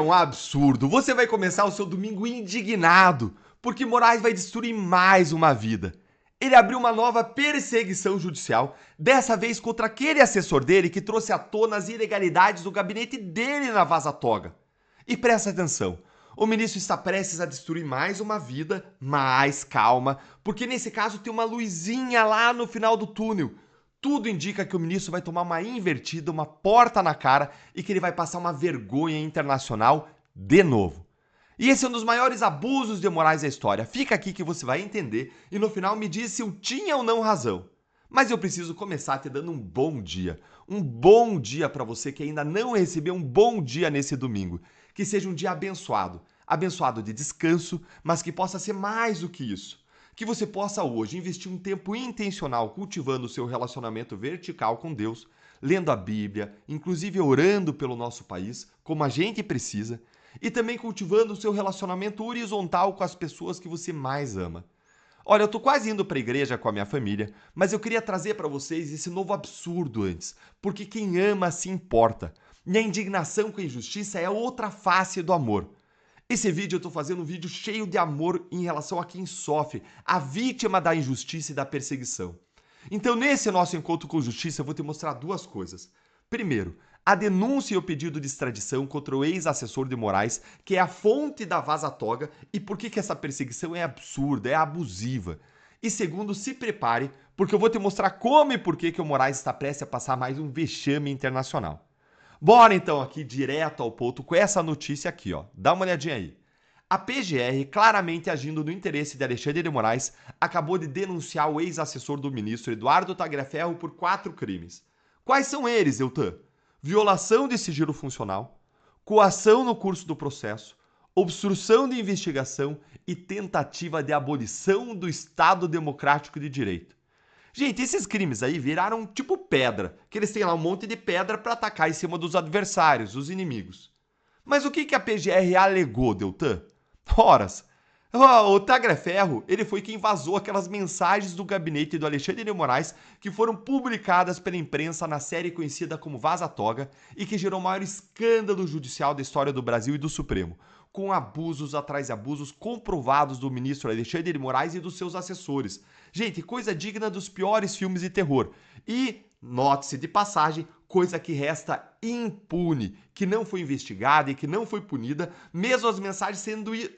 Um absurdo. Você vai começar o seu domingo indignado, porque Moraes vai destruir mais uma vida. Ele abriu uma nova perseguição judicial, dessa vez contra aquele assessor dele que trouxe à tona as ilegalidades do gabinete dele na Vaza Toga. E presta atenção, o ministro está prestes a destruir mais uma vida, mas calma, porque nesse caso tem uma luzinha lá no final do túnel. Tudo indica que o ministro vai tomar uma invertida, uma porta na cara e que ele vai passar uma vergonha internacional de novo. E esse é um dos maiores abusos de Moraes da história. Fica aqui que você vai entender e no final me diz se eu tinha ou não razão. Mas eu preciso começar te dando um bom dia. Um bom dia para você que ainda não recebeu um bom dia nesse domingo. Que seja um dia abençoado. Abençoado de descanso, mas que possa ser mais do que isso. Que você possa hoje investir um tempo intencional cultivando o seu relacionamento vertical com Deus, lendo a Bíblia, inclusive orando pelo nosso país, como a gente precisa, e também cultivando o seu relacionamento horizontal com as pessoas que você mais ama. Olha, eu tô quase indo para a igreja com a minha família, mas eu queria trazer para vocês esse novo absurdo antes, porque quem ama se importa. E a indignação com a injustiça é outra face do amor. Esse vídeo eu tô fazendo um vídeo cheio de amor em relação a quem sofre, a vítima da injustiça e da perseguição. Então, nesse nosso encontro com justiça, eu vou te mostrar duas coisas. Primeiro, a denúncia e o pedido de extradição contra o ex-assessor de Moraes, que é a fonte da Vaza Toga, e por que essa perseguição é absurda, é abusiva. E segundo, se prepare, porque eu vou te mostrar como e por que o Moraes está prestes a passar mais um vexame internacional. Bora então aqui direto ao ponto com essa notícia aqui, ó. Dá uma olhadinha aí. A PGR, claramente agindo no interesse de Alexandre de Moraes, acabou de denunciar o ex-assessor do ministro Eduardo Tagliaferro por 4 crimes. Quais são eles, Eltan? Violação de sigilo funcional, coação no curso do processo, obstrução de investigação e tentativa de abolição do Estado Democrático de Direito. Gente, esses crimes aí viraram tipo pedra, que eles têm lá um monte de pedra para atacar em cima dos adversários, os inimigos. Mas o que a PGR alegou, Deltan? Horas. O Tagliaferro, ele foi quem vazou aquelas mensagens do gabinete do Alexandre de Moraes que foram publicadas pela imprensa na série conhecida como Vaza Toga e que gerou o maior escândalo judicial da história do Brasil e do Supremo, com abusos atrás de abusos comprovados do ministro Alexandre de Moraes e dos seus assessores. Gente, coisa digna dos piores filmes de terror. E, note-se de passagem, coisa que resta impune, que não foi investigada e que não foi punida, mesmo as mensagens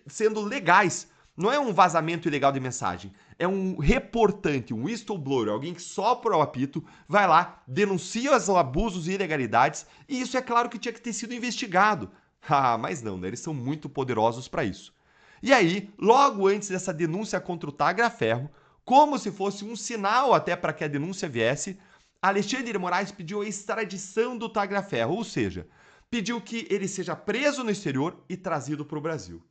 sendo legais. Não é um vazamento ilegal de mensagem, é um reportante, um whistleblower, alguém que sopra o apito, vai lá, denuncia os abusos e ilegalidades, e isso é claro que tinha que ter sido investigado. Ah, mas não, né? Eles são muito poderosos para isso. E aí, logo antes dessa denúncia contra o Tagliaferro, como se fosse um sinal até para que a denúncia viesse, Alexandre de Moraes pediu a extradição do Tagliaferro, ou seja, pediu que ele seja preso no exterior e trazido para o Brasil.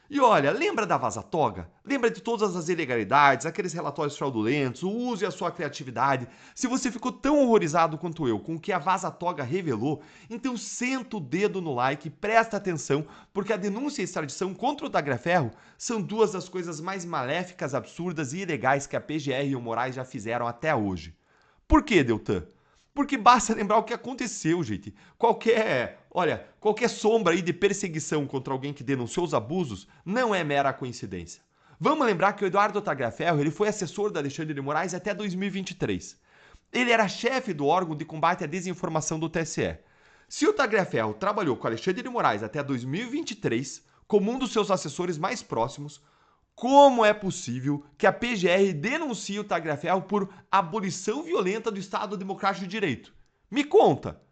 E olha, lembra da Vaza Toga? Lembra de todas as ilegalidades, aqueles relatórios fraudulentos, o uso e a sua criatividade? Se você ficou tão horrorizado quanto eu com o que a Vaza Toga revelou, então senta o dedo no like e presta atenção, porque a denúncia e a extradição contra o Tagliaferro são duas das coisas mais maléficas, absurdas e ilegais que a PGR e o Moraes já fizeram até hoje. Por que, Deltan? Porque basta lembrar o que aconteceu, gente. Qualquer sombra aí de perseguição contra alguém que denunciou os abusos não é mera coincidência. Vamos lembrar que o Eduardo Tagliaferro ele foi assessor da Alexandre de Moraes até 2023. Ele era chefe do órgão de combate à desinformação do TSE. Se o Tagliaferro trabalhou com Alexandre de Moraes até 2023, como um dos seus assessores mais próximos, como é possível que a PGR denuncie o Tagliaferro por abolição violenta do Estado Democrático de Direito? Me conta.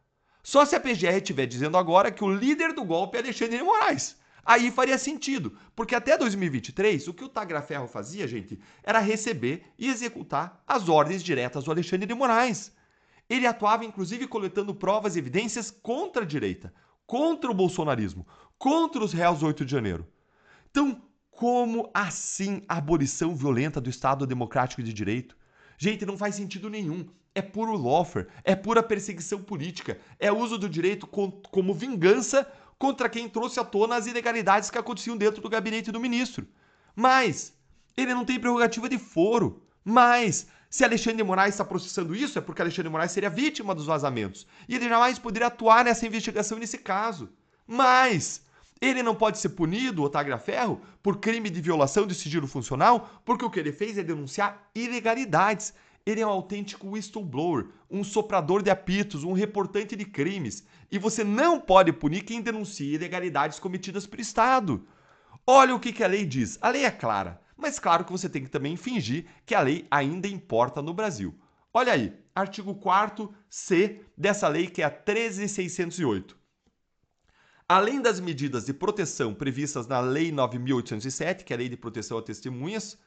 Só se a PGR estiver dizendo agora que o líder do golpe é Alexandre de Moraes. Aí faria sentido, porque até 2023, o que o Tagliaferro fazia, gente, era receber e executar as ordens diretas do Alexandre de Moraes. Ele atuava, inclusive, coletando provas e evidências contra a direita, contra o bolsonarismo, contra os réus do 8 de janeiro. Então, como assim a abolição violenta do Estado Democrático de Direito? Gente, não faz sentido nenhum. É puro lawfare, é pura perseguição política, é uso do direito como vingança contra quem trouxe à tona as ilegalidades que aconteciam dentro do gabinete do ministro. Mas ele não tem prerrogativa de foro. Mas se Alexandre de Moraes está processando isso, é porque Alexandre de Moraes seria vítima dos vazamentos. E ele jamais poderia atuar nessa investigação nesse caso. Mas Ele não pode ser punido, o Tagliaferro, por crime de violação de sigilo funcional, porque o que ele fez é denunciar ilegalidades. Ele é um autêntico whistleblower, um soprador de apitos, um reportante de crimes. E você não pode punir quem denuncia ilegalidades cometidas pelo Estado. Olha o que a lei diz. A lei é clara, mas claro que você tem que também fingir que a lei ainda importa no Brasil. Olha aí, artigo 4º-C dessa lei, que é a 13.608. Além das medidas de proteção previstas na Lei 9.807, que é a Lei de Proteção a Testemunhas,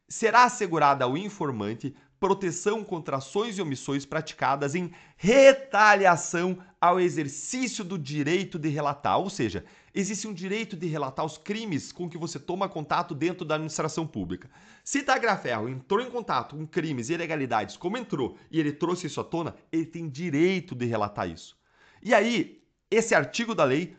será assegurada ao informante proteção contra ações e omissões praticadas em retaliação ao exercício do direito de relatar. Ou seja, existe um direito de relatar os crimes com que você toma contato dentro da administração pública. Se Tagliaferro entrou em contato com crimes e ilegalidades, como entrou, e ele trouxe isso à tona, ele tem direito de relatar isso. E aí, esse artigo da lei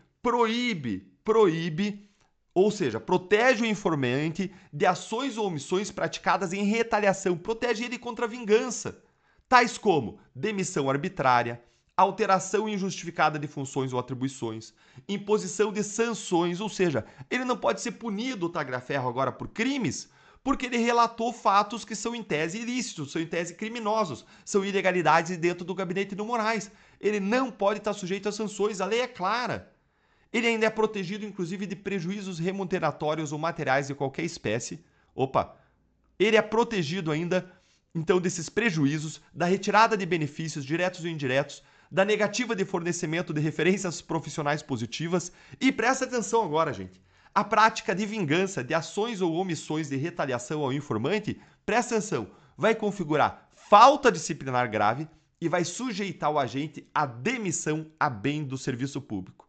proíbe, ou seja, protege o informante de ações ou omissões praticadas em retaliação, protege ele contra a vingança, tais como demissão arbitrária, alteração injustificada de funções ou atribuições, imposição de sanções, ou seja, ele não pode ser punido, o Tagliaferro, agora por crimes, porque ele relatou fatos que são em tese ilícitos, são em tese criminosos, são ilegalidades dentro do gabinete do Moraes. Ele não pode estar sujeito a sanções, a lei é clara. Ele ainda é protegido, inclusive, de prejuízos remuneratórios ou materiais de qualquer espécie. Ele é protegido ainda, então, desses prejuízos, da retirada de benefícios diretos ou indiretos, da negativa de fornecimento de referências profissionais positivas. E presta atenção agora, gente. A prática de vingança, de ações ou omissões de retaliação ao informante, presta atenção, vai configurar falta disciplinar grave e vai sujeitar o agente à demissão a bem do serviço público.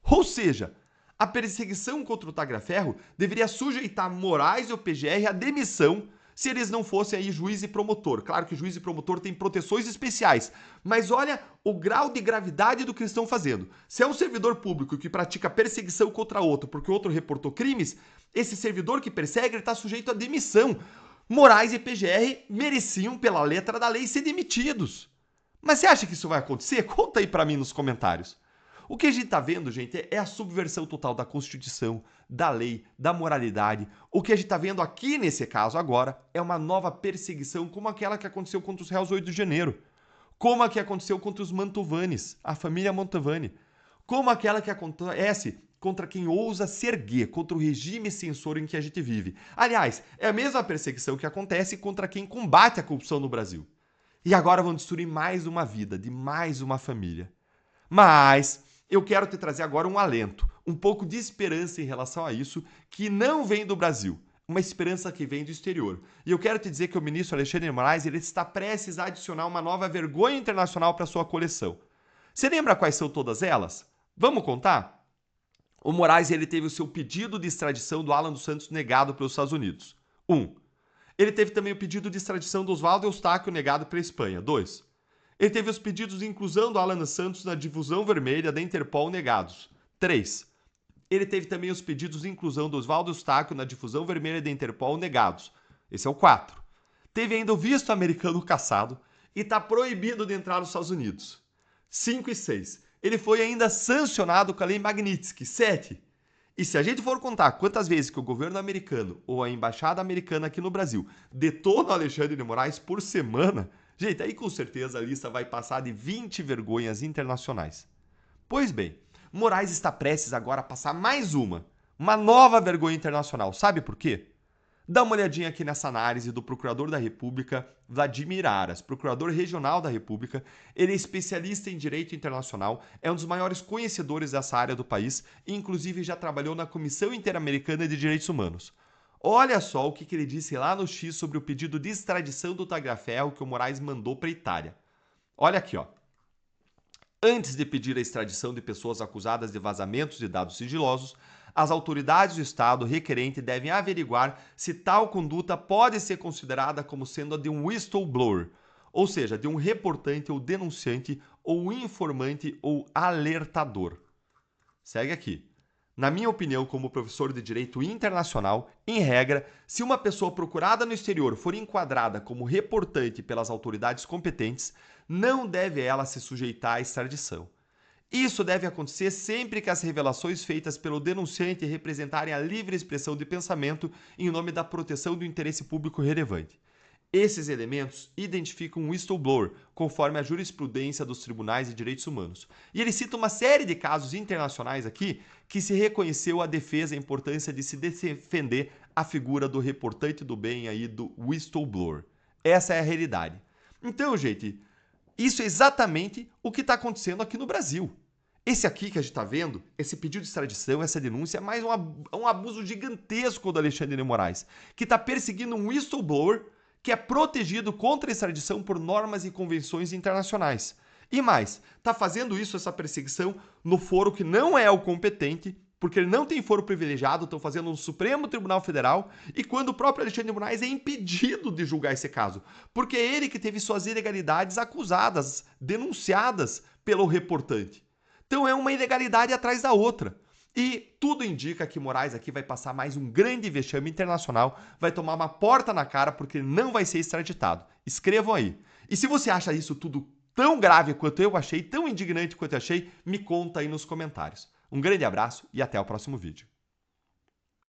Ou seja, a perseguição contra o Tagliaferro deveria sujeitar Moraes e o PGR à demissão se eles não fossem aí juiz e promotor. Claro que juiz e promotor têm proteções especiais, mas olha o grau de gravidade do que eles estão fazendo. Se é um servidor público que pratica perseguição contra outro porque o outro reportou crimes, esse servidor que persegue está sujeito à demissão. Moraes e PGR mereciam, pela letra da lei, ser demitidos. Mas você acha que isso vai acontecer? Conta aí para mim nos comentários. O que a gente está vendo, gente, é a subversão total da Constituição, da lei, da moralidade. O que a gente está vendo aqui, nesse caso agora, é uma nova perseguição como aquela que aconteceu contra os réus 8 de janeiro. Como a que aconteceu contra os Mantovanes, a família Mantovani. Como aquela que acontece contra quem ousa se erguer, contra o regime censor em que a gente vive. Aliás, é a mesma perseguição que acontece contra quem combate a corrupção no Brasil. E agora vão destruir mais uma vida, de mais uma família. Mas eu quero te trazer agora um alento, um pouco de esperança em relação a isso, que não vem do Brasil, uma esperança que vem do exterior. E eu quero te dizer que o ministro Alexandre de Moraes ele está prestes a adicionar uma nova vergonha internacional para sua coleção. Você lembra quais são todas elas? Vamos contar? O Moraes ele teve o seu pedido de extradição do Alan dos Santos negado pelos Estados Unidos. 1. Ele teve também o pedido de extradição do Oswaldo Eustáquio negado pela Espanha. 2. Ele teve os pedidos de inclusão do Alan dos Santos na difusão vermelha da Interpol negados. 3. Ele teve também os pedidos de inclusão do Oswaldo Eustáquio na difusão vermelha da Interpol negados. Esse é o 4. Teve ainda o visto americano cassado e está proibido de entrar nos Estados Unidos. 5 e 6. Ele foi ainda sancionado com a lei Magnitsky. 7. E se a gente for contar quantas vezes que o governo americano ou a embaixada americana aqui no Brasil detona o Alexandre de Moraes por semana, gente, aí com certeza a lista vai passar de 20 vergonhas internacionais. Pois bem, Moraes está prestes agora a passar mais uma nova vergonha internacional. Sabe por quê? Dá uma olhadinha aqui nessa análise do Procurador da República, Vladimir Aras, Procurador Regional da República. Ele é especialista em direito internacional, é um dos maiores conhecedores dessa área do país e inclusive já trabalhou na Comissão Interamericana de Direitos Humanos. Olha só o que ele disse lá no X sobre o pedido de extradição do Tagliaferro que o Moraes mandou para a Itália. Olha aqui, ó. Antes de pedir a extradição de pessoas acusadas de vazamentos de dados sigilosos, as autoridades do Estado requerente devem averiguar se tal conduta pode ser considerada como sendo a de um whistleblower, ou seja, de um reportante ou denunciante ou informante ou alertador. Segue aqui. Na minha opinião, como professor de Direito Internacional, em regra, se uma pessoa procurada no exterior for enquadrada como reportante pelas autoridades competentes, não deve ela se sujeitar à extradição. Isso deve acontecer sempre que as revelações feitas pelo denunciante representarem a livre expressão de pensamento em nome da proteção do interesse público relevante. Esses elementos identificam um whistleblower, conforme a jurisprudência dos tribunais de direitos humanos. E ele cita uma série de casos internacionais aqui que se reconheceu a defesa e a importância de se defender a figura do reportante do bem aí, do whistleblower. Essa é a realidade. Então, gente, isso é exatamente o que está acontecendo aqui no Brasil. Esse aqui que a gente está vendo, esse pedido de extradição, essa denúncia, é mais um abuso gigantesco do Alexandre de Moraes, que está perseguindo um whistleblower que é protegido contra a extradição por normas e convenções internacionais. E mais, está fazendo isso, essa perseguição, no foro que não é o competente, porque ele não tem foro privilegiado, estão fazendo no Supremo Tribunal Federal, e quando o próprio Alexandre de Moraes é impedido de julgar esse caso, porque é ele que teve suas ilegalidades acusadas, denunciadas pelo reportante. Então é uma ilegalidade atrás da outra. E tudo indica que Moraes aqui vai passar mais um grande vexame internacional, vai tomar uma porta na cara porque não vai ser extraditado. Escrevam aí. E se você acha isso tudo tão grave quanto eu achei, tão indignante quanto eu achei, me conta aí nos comentários. Um grande abraço e até o próximo vídeo.